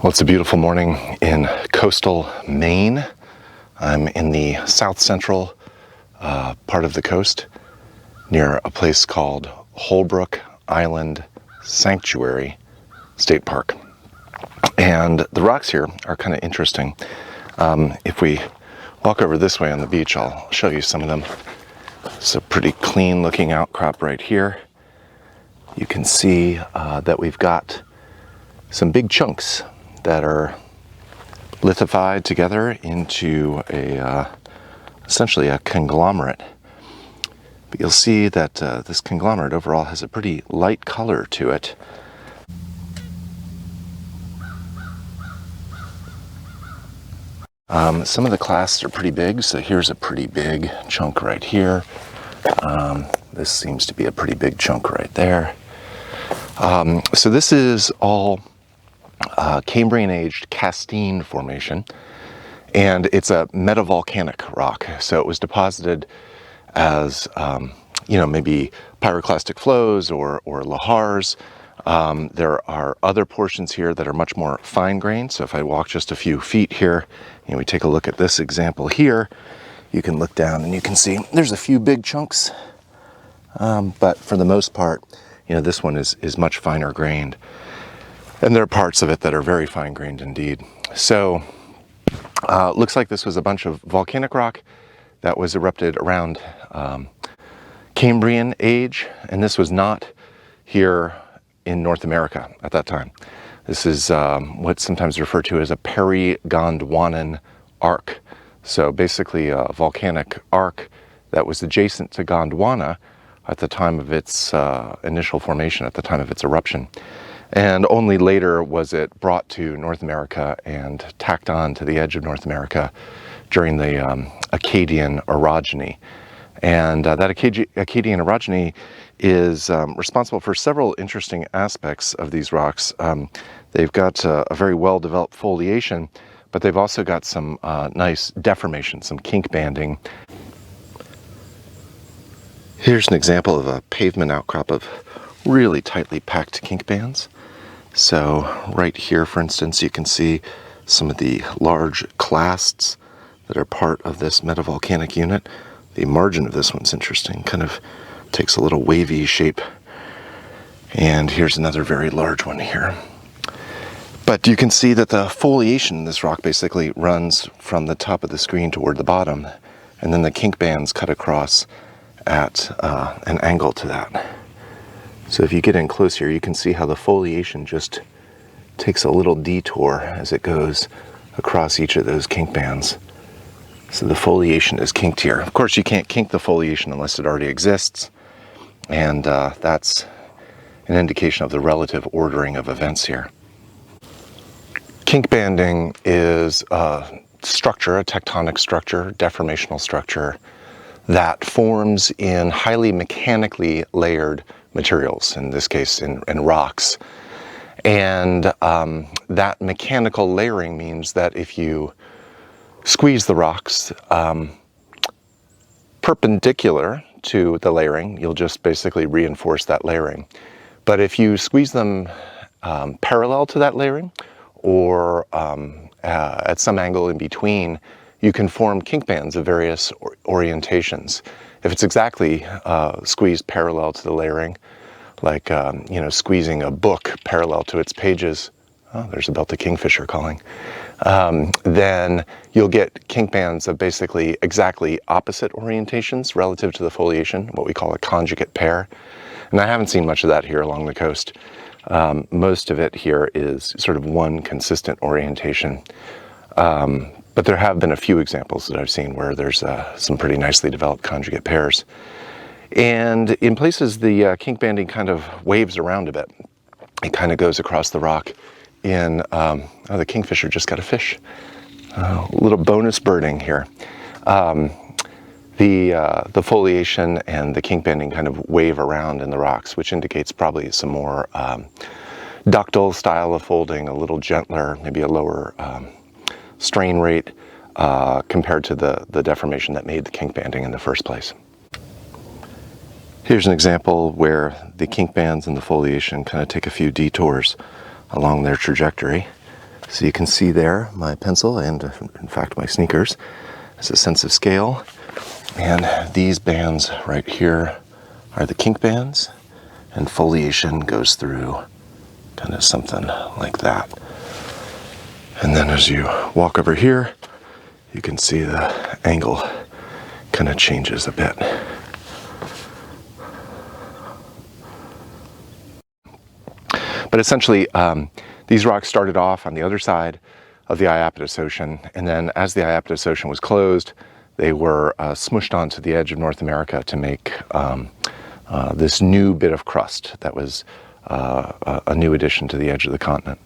Well, it's a beautiful morning in coastal Maine. I'm in the south central part of the coast near a place called Holbrook Island Sanctuary State Park. And the rocks here are kind of interesting. If we walk over this way on the beach, I'll show you some of them. It's a pretty clean looking outcrop right here. You can see that we've got some big chunks that are lithified together into essentially a conglomerate. But you'll see that this conglomerate overall has a pretty light color to it. Some of the clasts are pretty big, so here's a pretty big chunk right here. This seems to be a pretty big chunk right there. So this is all Cambrian-aged Castine Formation, and it's a metavolcanic rock. So it was deposited as, maybe pyroclastic flows or lahars. There are other portions here that are much more fine-grained. So if I walk just a few feet here, and we take a look at this example here, you can look down and you can see there's a few big chunks, but for the most part, this one is much finer grained. And there are parts of it that are very fine-grained indeed. So looks like this was a bunch of volcanic rock that was erupted around Cambrian age, and this was not here in North America at that time. This is what's sometimes referred to as a peri-Gondwanan arc. So basically a volcanic arc that was adjacent to Gondwana at the time of its initial formation, at the time of its eruption. And only later was it brought to North America and tacked on to the edge of North America during the Acadian Orogeny. And that Acadian Orogeny is responsible for several interesting aspects of these rocks. They've got a very well-developed foliation, but they've also got some nice deformation, some kink banding. Here's an example of a pavement outcrop of really tightly packed kink bands. So right here, for instance, you can see some of the large clasts that are part of this metavolcanic unit. The margin of this one's interesting, kind of takes a little wavy shape. And here's another very large one here. But you can see that the foliation in this rock basically runs from the top of the screen toward the bottom, and then the kink bands cut across at an angle to that. So if you get in close here, you can see how the foliation just takes a little detour as it goes across each of those kink bands. So the foliation is kinked here. Of course, you can't kink the foliation unless it already exists, and that's an indication of the relative ordering of events here. Kink banding is a structure, a tectonic structure, deformational structure, that forms in highly mechanically layered materials, in this case in rocks. And that mechanical layering means that if you squeeze the rocks perpendicular to the layering, you'll just basically reinforce that layering. But if you squeeze them parallel to that layering, or at some angle in between, you can form kink bands of various orientations. If it's exactly squeezed parallel to the layering, like squeezing a book parallel to its pages, oh, there's a belted kingfisher calling, then you'll get kink bands of basically exactly opposite orientations relative to the foliation, what we call a conjugate pair. And I haven't seen much of that here along the coast. Most of it here is sort of one consistent orientation. But there have been a few examples that I've seen where there's some pretty nicely developed conjugate pairs. And in places, the kink banding kind of waves around a bit. It kind of goes across the rock in, the kingfisher just got a fish. A little bonus birding here. The foliation and the kink banding kind of wave around in the rocks, which indicates probably some more ductile style of folding, a little gentler, maybe a lower strain rate compared to the deformation that made the kink banding in the first place. Here's an example where the kink bands and the foliation kind of take a few detours along their trajectory. So you can see there my pencil and, in fact, my sneakers. There's a sense of scale. And these bands right here are the kink bands, and foliation goes through kind of something like that. And then as you walk over here, you can see the angle kind of changes a bit. But essentially, these rocks started off on the other side of the Iapetus Ocean, and then as the Iapetus Ocean was closed, they were smushed onto the edge of North America to make this new bit of crust that was a new addition to the edge of the continent.